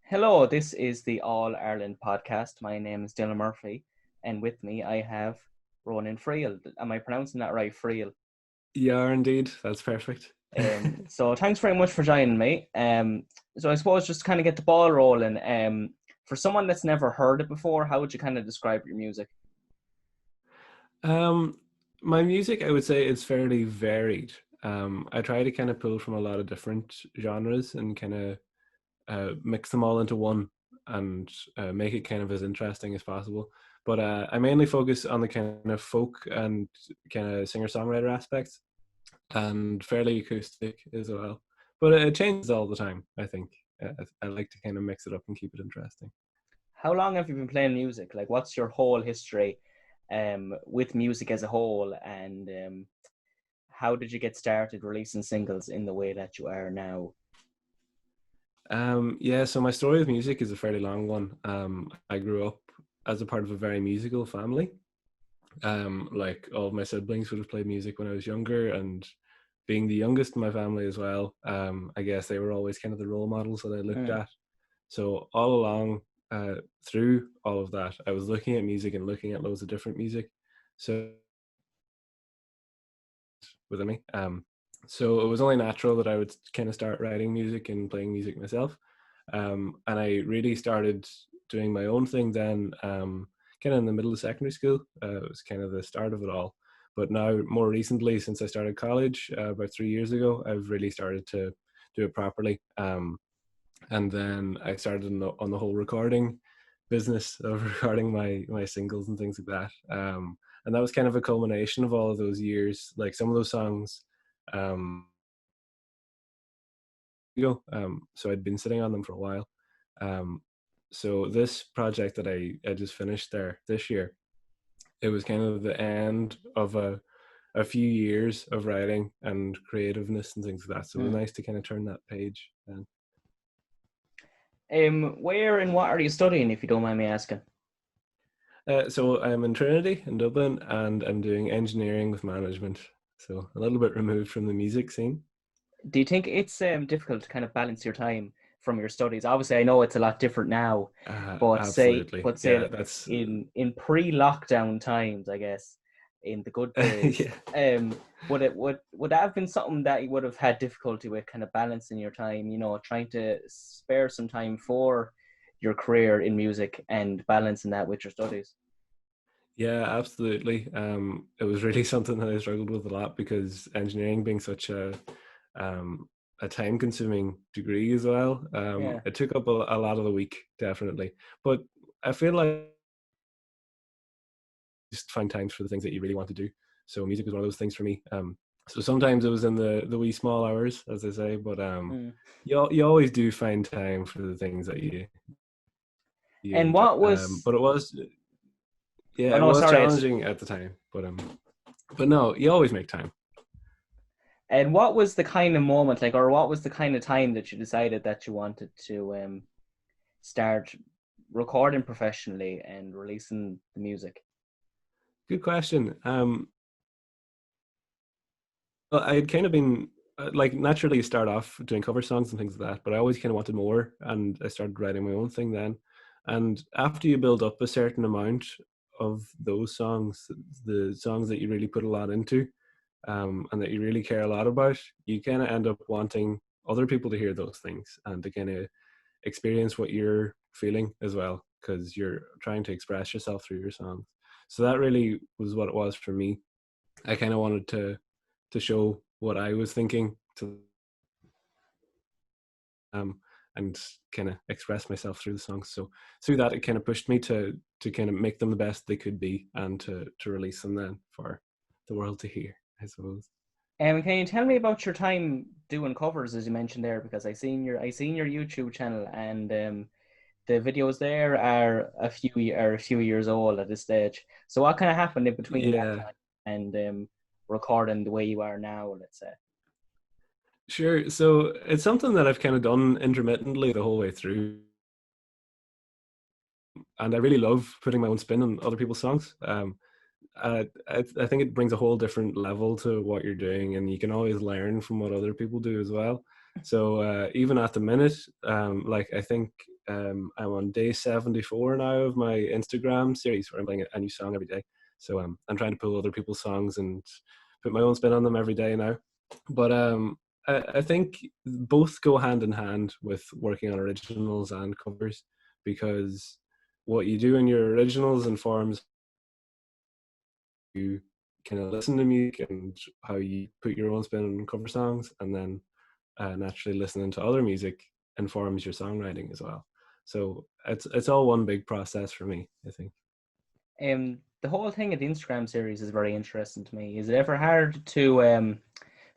Hello, this is the All Ireland podcast. My name is Dylan Murphy, and with me I have Ronan Friel. Am I pronouncing that right, Friel? Yeah, indeed. That's perfect. So thanks very much for joining me. So I suppose just to kind of get the ball rolling. For someone that's never heard it before, how would you kind of describe your music? Um, my music, I would say, is fairly varied. I try to kind of pull from a lot of different genres and kind of mix them all into one and make it kind of as interesting as possible. But I mainly focus on the kind of folk and kind of singer-songwriter aspects and fairly acoustic as well. But it changes all the time, I think. I like to kind of mix it up and keep it interesting. How long have you been playing music? Like, what's your whole history with music as a whole, and how did you get started releasing singles in the way that you are now? Yeah, so my story with music is a fairly long one. I grew up as a part of a very musical family. Like all of my siblings would have played music when I was younger, and being the youngest in my family as well, I guess they were always kind of the role models that I looked Mm. at. So all along, through all of that, I was looking at music and looking at loads of different music. So within me. So it was only natural that I would kind of start writing music and playing music myself. And I really started doing my own thing then, kind of in the middle of secondary school. It was kind of the start of it all. But now, more recently, since I started college about 3 years ago, I've really started to do it properly. And then I started on the whole recording business of recording my singles and things like that. And that was kind of a culmination of all of those years. Like some of those songs, um, so I'd been sitting on them for a while. Um, so this project that I just finished there this year, it was kind of the end of a few years of writing and creativeness and things like that. So it was Mm. nice to kind of turn that page. And Where and what are you studying, if you don't mind me asking? so I'm in Trinity in Dublin, and I'm doing engineering with management. So a little bit removed from the music scene. Do you think it's difficult to kind of balance your time from your studies? Obviously, I know it's a lot different now, but say, Absolutely, but yeah. say That's in pre-lockdown times, I guess, in the good days, yeah. would that have been something that you would have had difficulty with, kind of balancing your time? You know, trying to spare some time for your career in music and balancing that with your studies. Yeah, absolutely. It was really something that I struggled with a lot because engineering being such um, a time-consuming degree as well, Yeah. it took up a lot of the week, definitely. But I feel like just find times for the things that you really want to do. So music was one of those things for me. So sometimes it was in the wee small hours, as I say, but Mm. you always do find time for the things that you And enjoy. what was? But it was yeah, Oh it no, was sorry. challenging at the time, but no, you always make time. And what was the kind of moment, like, or what was the kind of time that you decided that you wanted to start recording professionally and releasing the music? Good question. Well, I had kind of been like naturally you start off doing cover songs and things like that, but I always kind of wanted more, and I started writing my own thing then. And after you build up a certain amount of those songs, the songs that you really put a lot into, and that you really care a lot about, you kind of end up wanting other people to hear those things and to kind of experience what you're feeling as well, because you're trying to express yourself through your songs. So that really was what it was for me. I kind of wanted to show what I was thinking to and kind of express myself through the songs. So through that, it kind of pushed me to kind of make them the best they could be and to release them then for the world to hear, I suppose. Can you tell me about your time doing covers, as you mentioned there? Because I seen your YouTube channel, and the videos there are a few years old at this stage. So what kind of happened in between that Yeah, time and recording the way you are now, let's say? sure. So it's something that I've kind of done intermittently the whole way through, and I really love putting my own spin on other people's songs. I think it brings a whole different level to what you're doing, and you can always learn from what other people do as well. So even at the minute, like I think I'm on day 74 now of my Instagram series where I'm playing a new song every day. So I'm trying to pull other people's songs and put my own spin on them every day now. But I think both go hand in hand with working on originals and covers, because what you do in your originals informs you kind of listen to music and how you put your own spin on cover songs, and then naturally listening to other music informs your songwriting as well. So it's all one big process for me, I think. The whole thing of the Instagram series is very interesting to me. Is it ever hard to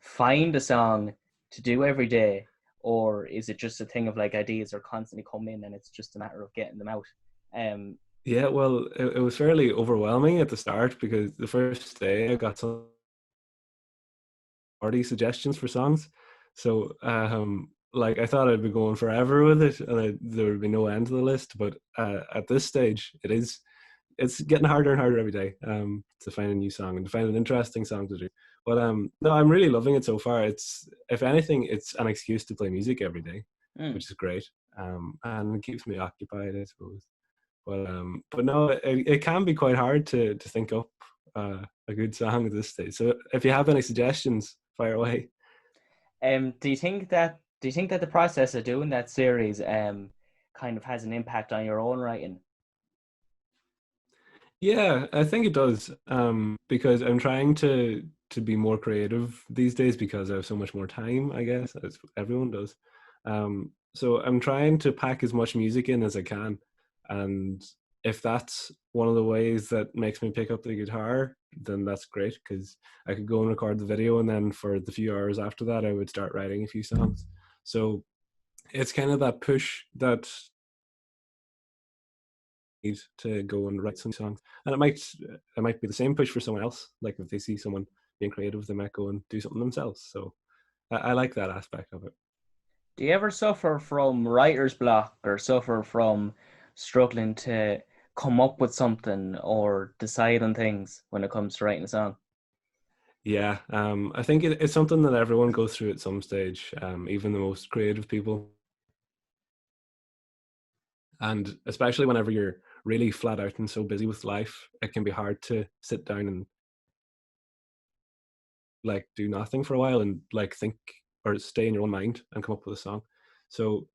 find a song to do every day, or is it just a thing of like ideas are constantly coming in and it's just a matter of getting them out? Um, Yeah, well, it was fairly overwhelming at the start because the first day I got some party suggestions for songs. So like I thought I'd be going forever with it, and there would be no end to the list. But at this stage, it's getting harder and harder every day to find a new song and to find an interesting song to do. But no, I'm really loving it so far. It's, if anything, it's an excuse to play music every day, mm. which is great, and it keeps me occupied, I suppose. But no, it can be quite hard to think up a good song at this stage. So if you have any suggestions, fire away. Do you think that the process of doing that series kind of has an impact on your own writing? Yeah, I think it does. Because I'm trying to be more creative these days because I have so much more time, I guess, as everyone does. So I'm trying to pack as much music in as I can. And if that's one of the ways that makes me pick up the guitar, then that's great, because I could go and record the video, and then for the few hours after that, I would start writing a few songs. So it's kind of that push that need to go and write some songs. And it might be the same push for someone else. Like if they see someone being creative, they might go and do something themselves. So I like that aspect of it. Do you ever suffer from writer's block or suffer from struggling to come up with something or decide on things when it comes to writing a song? Yeah, I think it's something that everyone goes through at some stage, even the most creative people. And especially whenever you're really flat out and so busy with life, it can be hard to sit down and like do nothing for a while and like think or stay in your own mind and come up with a song. So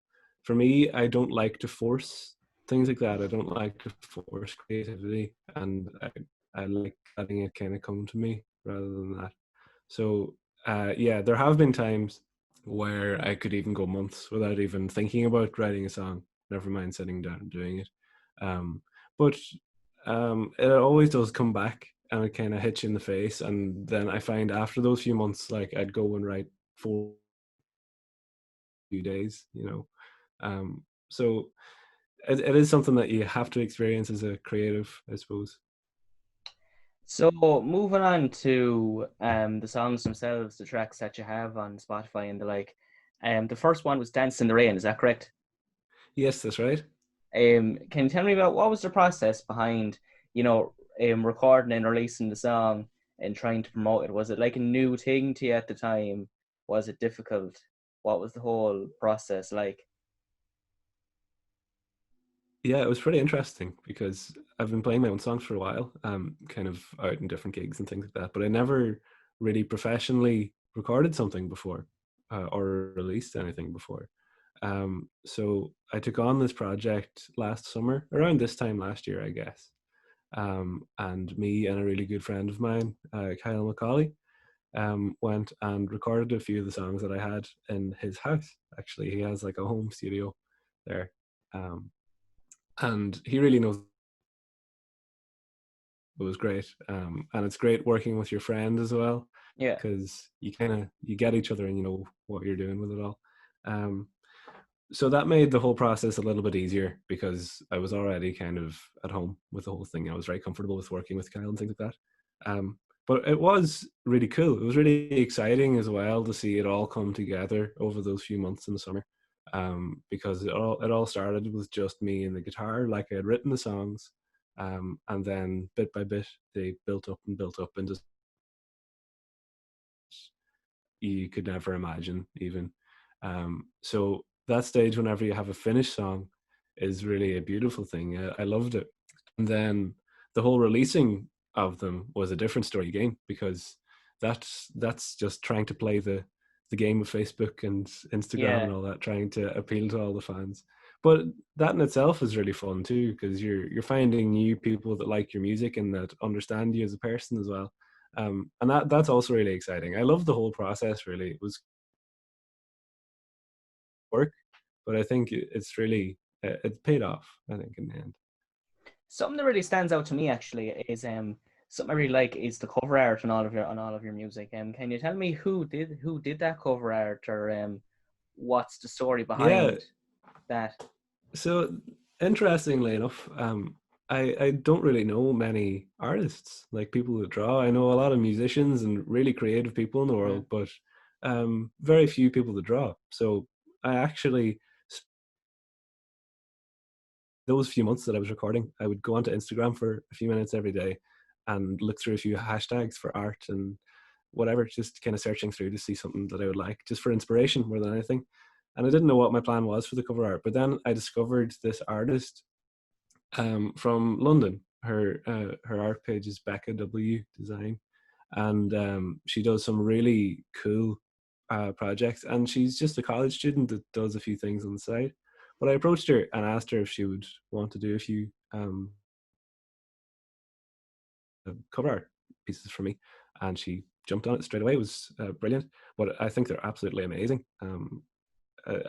for me, I don't like to force things like that. I don't like to force creativity, and I like letting it kind of come to me rather than that. So yeah, there have been times where I could even go months without even thinking about writing a song, never mind sitting down and doing it. Um, but it always does come back, and it kind of hits you in the face. And then I find after those few months, like I'd go and write for a few days, you know. So it is something that you have to experience as a creative, I suppose. So moving on to the songs themselves, the tracks that you have on Spotify and the like. The first one was "Dance in the Rain." Is that correct? Yes, that's right. Can you tell me about what was the process behind, recording and releasing the song and trying to promote it? Was it like a new thing to you at the time? Was it difficult? What was the whole process like? Yeah, it was pretty interesting because I've been playing my own songs for a while, kind of out in different gigs and things like that. But I never really professionally recorded something before, or released anything before. So I took on this project last summer, around this time last year, I guess. And me and a really good friend of mine, Kyle McCauley, went and recorded a few of the songs that I had in his house. Actually, he has like a home studio there. Um, and he really knows. It was great, and it's great working with your friend as well, Yeah. because you get each other and you know what you're doing with it all. um, so that made the whole process a little bit easier because I was already kind of at home with the whole thing. I was very comfortable with working with Kyle and things like that. But it was really cool. It was really exciting as well to see it all come together over those few months in the summer, because it all started with just me and the guitar. Like I had written the songs, and then bit by bit they built up and built up into you could never imagine even. So that stage, whenever you have a finished song, is really a beautiful thing. I loved it. And then the whole releasing of them was a different story again, because that's just trying to play the game of Facebook and Instagram Yeah. and all that, trying to appeal to all the fans. But that in itself is really fun too, because you're finding new people that like your music and that understand you as a person as well. And that's also really exciting. I love the whole process. Really, it was work, but I think it's really it paid off. I think in the end. Something that really stands out to me actually is something I really like is the cover art on all of your music. Can you tell me who did that cover art, or what's the story Yeah. behind that? So interestingly enough, I don't really know many artists, like people that draw. I know a lot of musicians and really creative people in the Yeah. world, but very few people that draw. So I actually, those few months that I was recording, I would go onto Instagram for a few minutes every day and look through a few hashtags for art and whatever, just kind of searching through to see something that I would like, just for inspiration more than anything. And I didn't know what my plan was for the cover art, but then I discovered this artist from London. Her art page is Becca W Design, and she does some really cool projects. And she's just a college student that does a few things on the side. But I approached her and asked her if she would want to do a few cover art pieces for me, and she jumped on it straight away. It was brilliant. But I think they're absolutely amazing.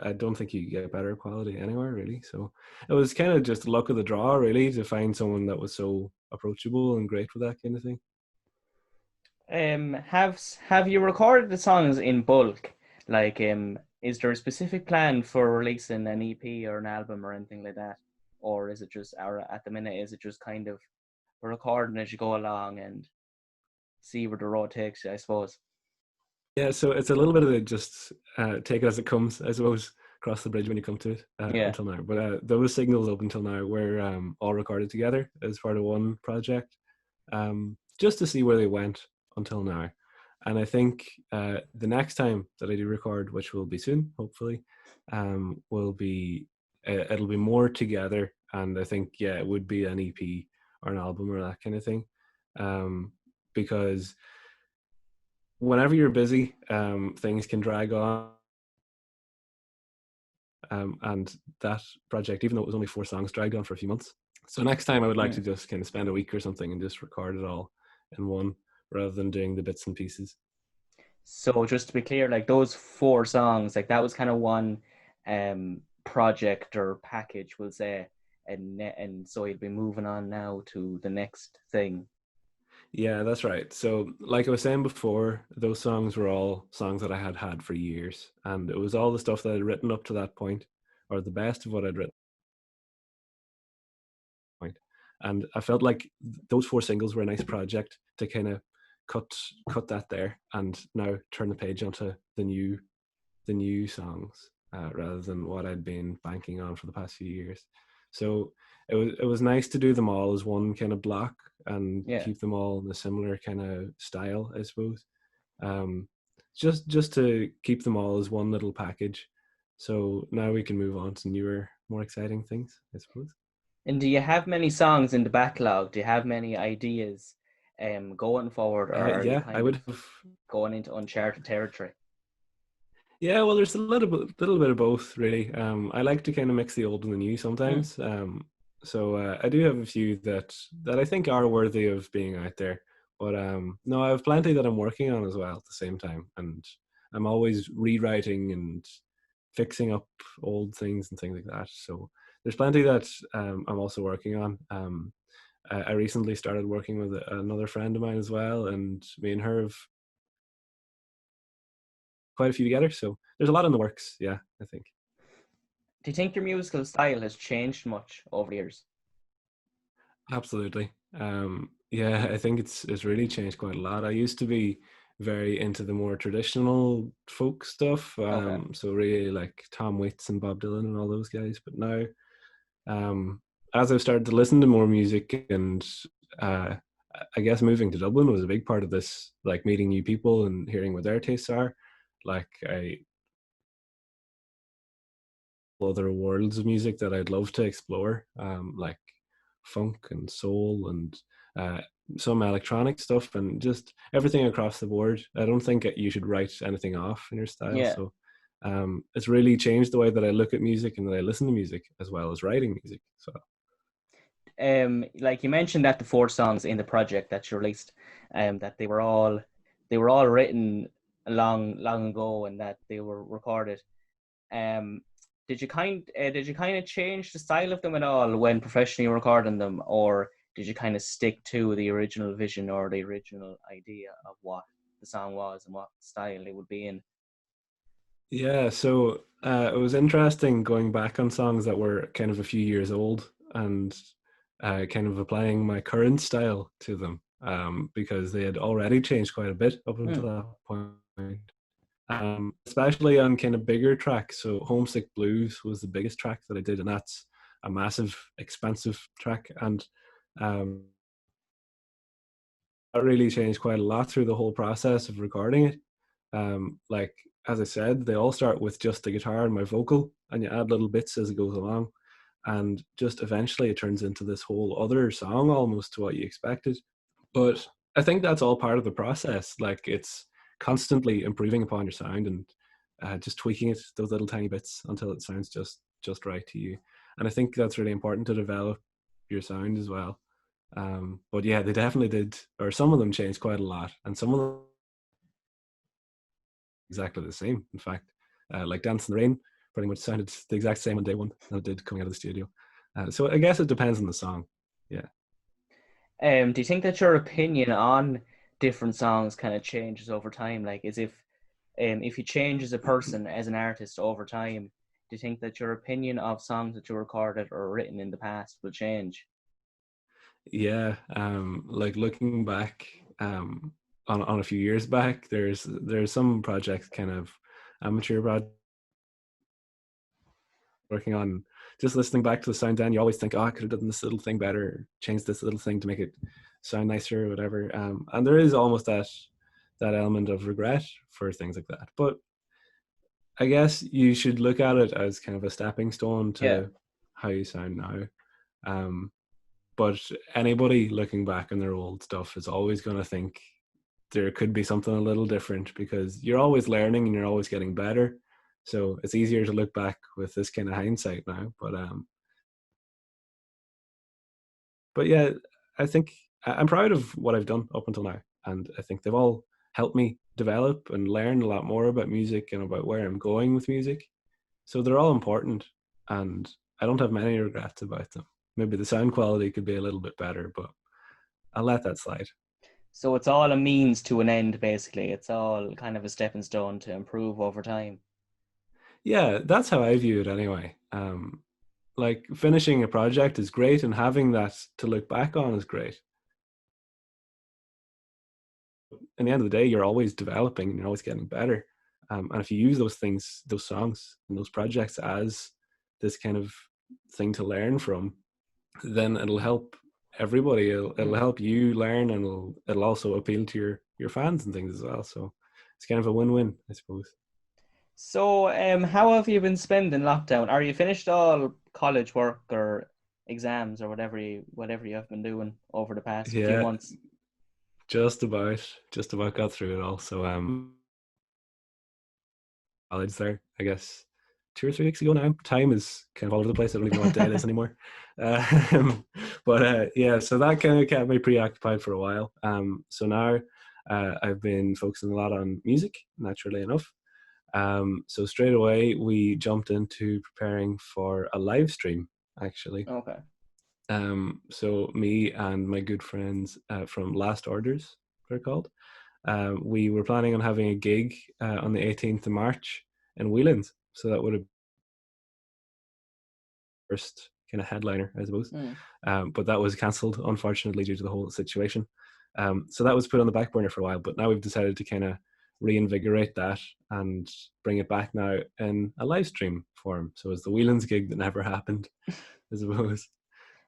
I don't think you get better quality anywhere really. So it was kind of just luck of the draw really to find someone that was so approachable and great with that kind of thing. Have you recorded the songs in bulk? Like, is there a specific plan for releasing an EP or an album or anything like that? Or is it just, or at the minute, is it just kind of recording as you go along and see where the road takes you, I suppose? Yeah, so it's a little bit of a just take it as it comes, I suppose. Cross the bridge when you come to it Yeah. until now. But those signals up until now were all recorded together as part of one project, just to see where they went until now. And I think the next time that I do record, which will be soon, hopefully, will be it'll be more together. And I think it would be an EP or an album or that kind of thing, because whenever you're busy, things can drag on. And that project, even though it was only 4 songs, dragged on for a few months. So next time, I would like Hmm. to just kind of spend a week or something and just record it all in one, rather than doing the bits and pieces. So just to be clear, like those 4 songs, like that was kind of one project or package, we'll say, and so you'll be moving on now to the next thing. Yeah, that's right. So, like I was saying before, those songs were all songs that I had had for years, and it was all the stuff that I'd written up to that point, or the best of what I'd written. Point. And I felt like those 4 singles were a nice project to kind of cut cut that there, and now turn the page onto the new songs, rather than what I'd been banking on for the past few years. So it was nice to do them all as one kind of block and Yeah. keep them all in a similar kind of style, I suppose. Um, just to keep them all as one little package. So now we can move on to newer, more exciting things, I suppose. And do you have many songs in the backlog? Do you have many ideas going forward, or are you Yeah, I kind would of have. going into uncharted territory? Yeah, well, there's a little bit of both, really. I like to kind of mix the old and the new Mm. sometimes. So I do have a few that I think are worthy of being out there. But no, I have plenty that I'm working on as well at the same time, and I'm always rewriting and fixing up old things and things like that. So there's plenty that I'm also working on. I recently started working with another friend of mine as well, and me and her have quite a few together. So there's a lot in the works. Yeah, I think. Do you think your musical style has changed much over the years? Absolutely. Yeah, I think it's really changed quite a lot. I used to be very into the more traditional folk stuff, Okay. so really like Tom Waits and Bob Dylan and all those guys. But now, um, as I've started to listen to more music, and uh, I guess moving to Dublin was a big part of this, like meeting new people and hearing what their tastes are. Like other worlds of music that I'd love to explore, like funk and soul and uh, some electronic stuff and just everything across the board. I don't think you should write anything off in your style. Yeah. So it's really changed the way that I look at music and that I listen to music as well as writing music. So Like you mentioned that the four songs in the project that you released, that they were all written long ago and that they were recorded. Um, did you kind of change the style of them at all when professionally recording them, or did you kind of stick to the original vision or the original idea of what the song was and what style it would be in? yeah, so it was interesting going back on songs that were kind of a few years old and kind of applying my current style to them because they had already changed quite a bit up Hmm. until that point. Especially on kind of bigger tracks. So Homesick Blues was the biggest track that I did, and that's a massive, expensive track. And um, that really changed quite a lot through the whole process of recording it. Like as I said, they all start with just the guitar and my vocal, and you add little bits as it goes along, and just eventually it turns into this whole other song almost to what you expected. But I think that's all part of the process. Like it's constantly improving upon your sound and just tweaking it, those little tiny bits, until it sounds just right to you. And I think that's really important to develop your sound as well. But yeah, they definitely did, or some of them changed quite a lot, and some of them exactly the same. In fact, like Dance in the Rain pretty much sounded the exact same on day one than it did coming out of the studio. So I guess it depends on the song. Yeah. Do you think that your opinion on different songs kind of changes over time? Like, as if you change as a person, as an artist over time, do you think that your opinion of songs that you recorded or written in the past will change? Yeah, like looking back on a few years back, there's some projects, kind of amateur projects working on, just listening back to the sound. Then you always think, oh, I could have done this little thing better, changed this little thing to make it sound nicer or whatever. And there is almost that element of regret for things like that. But I guess you should look at it as kind of a stepping stone Yeah. to how you sound now. Um, but anybody looking back on their old stuff is always going to think there could be something a little different, because you're always learning and you're always getting better. So it's easier to look back with this kind of hindsight now. But yeah, I think I'm proud of what I've done up until now, and I think they've all helped me develop and learn a lot more about music and about where I'm going with music. So they're all important, and I don't have many regrets about them. Maybe the sound quality could be a little bit better, but I'll let that slide. So it's all a means to an end, basically. It's all kind of a stepping stone to improve over time. Yeah, that's how I view it anyway. Like finishing a project is great, and having that to look back on is great. In the end of the day, you're always developing and you're always getting better. And if you use those things, those songs and those projects as this kind of thing to learn from, then it'll help everybody. It'll Mm. help you learn, and it'll also appeal to your fans and things as well. So it's kind of a win-win, I suppose. So, how have you been spending lockdown? Are you finished all college work or exams or whatever you have been doing over the past few Yeah, months? just about got through it all. So college there, I guess 2 or 3 weeks ago now. Time is kind of all over the place. I don't even know what day it is anymore. Um, but yeah, so that kind of kept me preoccupied for a while. So now I've been focusing a lot on music, naturally enough. So straight away we jumped into preparing for a live stream, actually. Okay. So me and my good friends from Last Orders, they're called. We were planning on having a gig on the 18th of March in Whelan's. So that would have been the first kind of headliner, I suppose. Mm. But that was cancelled, unfortunately, due to the whole situation. So that was put on the back burner for a while. But now we've decided to kind of reinvigorate that and bring it back now in a live stream form. So it's the Whelan's gig that never happened, I suppose.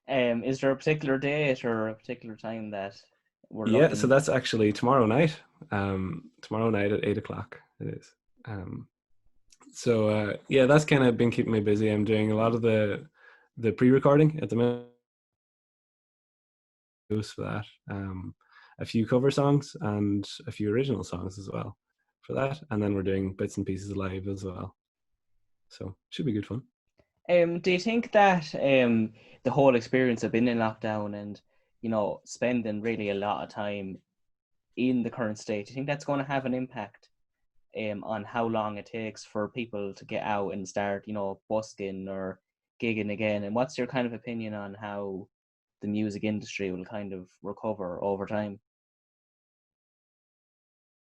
Is there a particular date or a particular time that we're Yeah, so looking? that's actually tomorrow night. Tomorrow night at 8 o'clock it is. So yeah, that's kind of been keeping me busy. I'm doing a lot of the pre-recording at the minute for that. A few cover songs and a few original songs as well for that, and then we're doing bits and pieces live as well. So should be good fun. Do you think that the whole experience of being in lockdown and spending really a lot of time in the current state, do you think that's going to have an impact on how long it takes for people to get out and start, busking or gigging again? And what's your kind of opinion on how the music industry will kind of recover over time?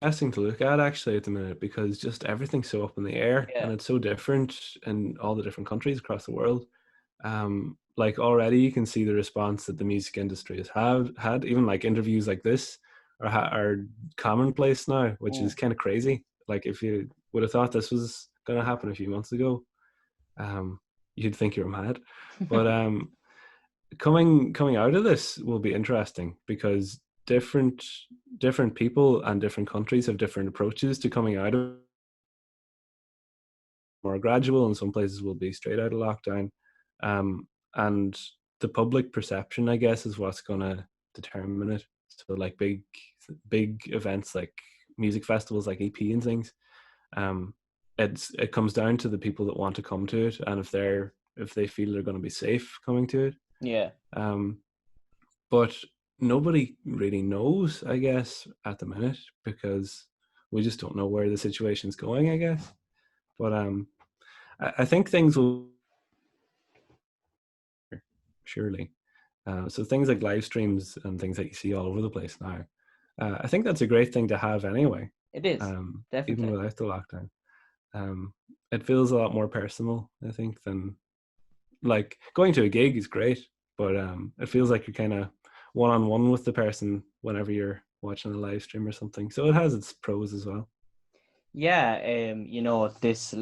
Interesting to look at actually at the minute, because just everything's so up in the air Yeah. and it's so different in all the different countries across the world. Like already you can see the response that the music industry has had. Even like interviews like this are commonplace now, which is Mm. kind of crazy. Like if you would have thought this was going to happen a few months ago, you'd think you're mad. But coming out of this will be interesting, because different people and different countries have different approaches to coming out of. More gradual, and some places will be straight out of lockdown. And the public perception, I guess, is what's going to determine it. So like big events like music festivals like EP and things, it comes down to the people that want to come to it, and if they feel they're going to be safe coming to it. Yeah. But nobody really knows, I guess, at the minute, because we just don't know where the situation's going, I guess. But I think things will, surely. So things like live streams and things that you see all over the place now, I think that's a great thing to have anyway. It is, Even definitely. without the lockdown, it feels a lot more personal, I think, than like going to a gig is great, but it feels like you're kind of one-on-one with the person whenever you're watching a live stream or something. So it has its pros as well. Yeah, this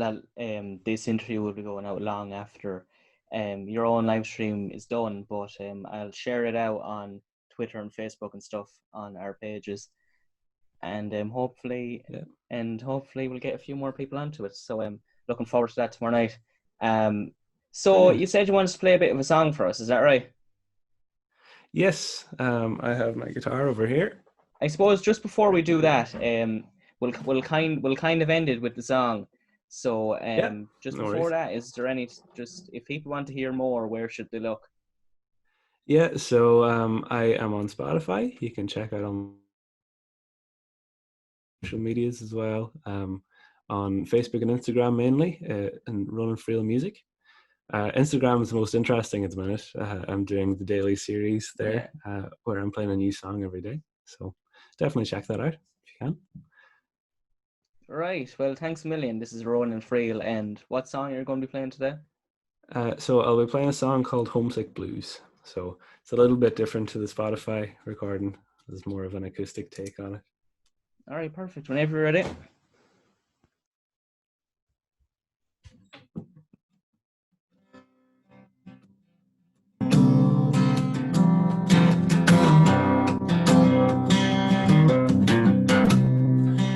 interview will be going out long after your own live stream is done, but I'll share it out on Twitter and Facebook and stuff on our pages, and Yeah, hopefully we'll get a few more people onto it. So looking forward to that tomorrow night. So brilliant. you said you wanted to play a bit of a song for us, is that right? Yes, I have my guitar over here. I suppose just before we do that, we'll kind of end it with the song. So Yeah, just no before worries. that, is there any, just if people want to hear more, where should they look? Yeah, so I am on Spotify. You can check out on social medias as well. On Facebook and Instagram mainly, and Ronan Friel Music. Instagram is the most interesting at the minute. I'm doing the daily series Yeah. there, where I'm playing a new song every day. So definitely check that out if you can. Right. Well, thanks a million. This is Ronan Friel, and what song you're going to be playing today? So I'll be playing a song called Homesick Blues. So it's a little bit different to the Spotify recording. There's more of an acoustic take on it. All right, perfect. Whenever you're ready.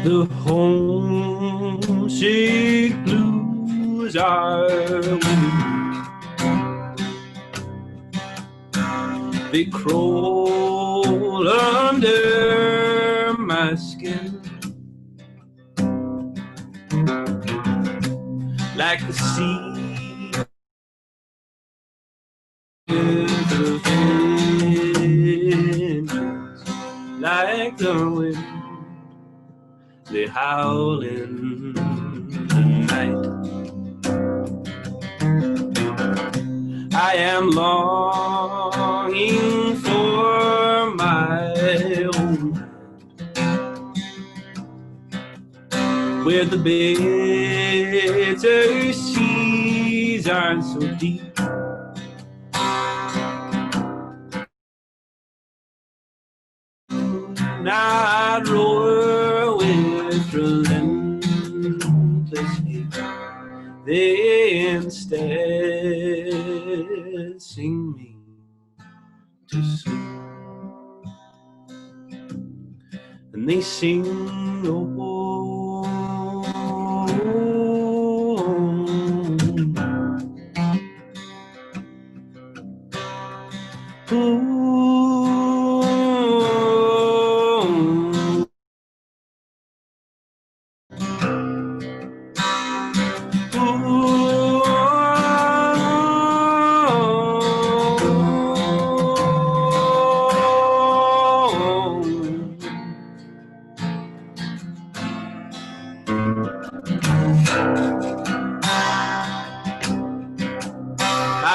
The homesick blues are weak. They crawl under my skin like the sea with the vengeance, like the wind they howl in the night. I am longing for my own land, where the bitter seas are so deep. Not roar with relentless hate. They instead sing me to sleep. And they sing, oh,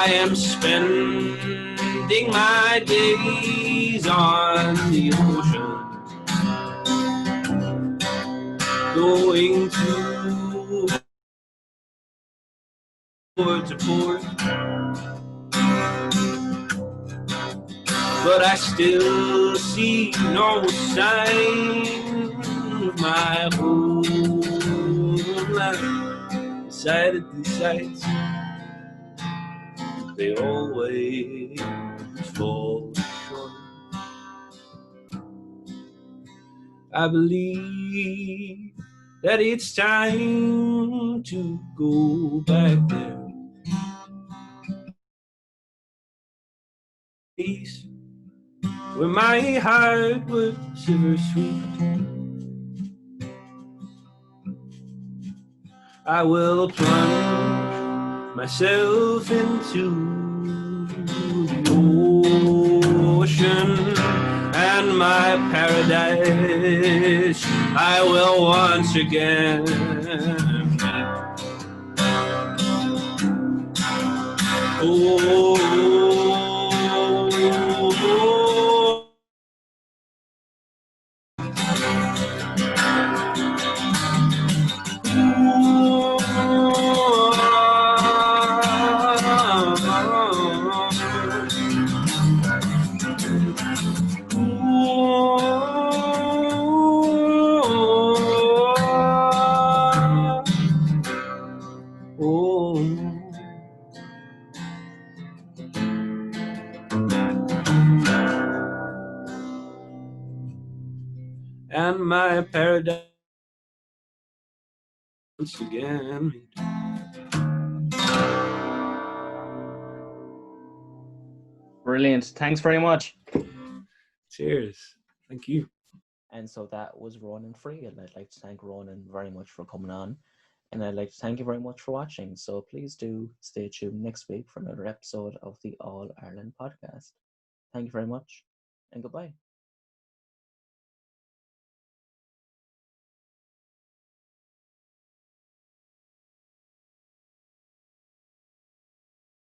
I am spending my days on the ocean, going to port to port, but I still see no sign of my homeland. Decidedly sights, they always fall short. I believe that it's time to go back there. Peace, where my heart was ever sweet. I will plunge myself into the ocean, and my paradise I will once again meet. Oh, and my paradise once again. Brilliant. Thanks very much. Cheers. Thank you. And so that was Ronan Friel. I'd like to thank Ronan very much for coming on. And I'd like to thank you very much for watching. So please do stay tuned next week for another episode of the All Ireland podcast. Thank you very much and goodbye.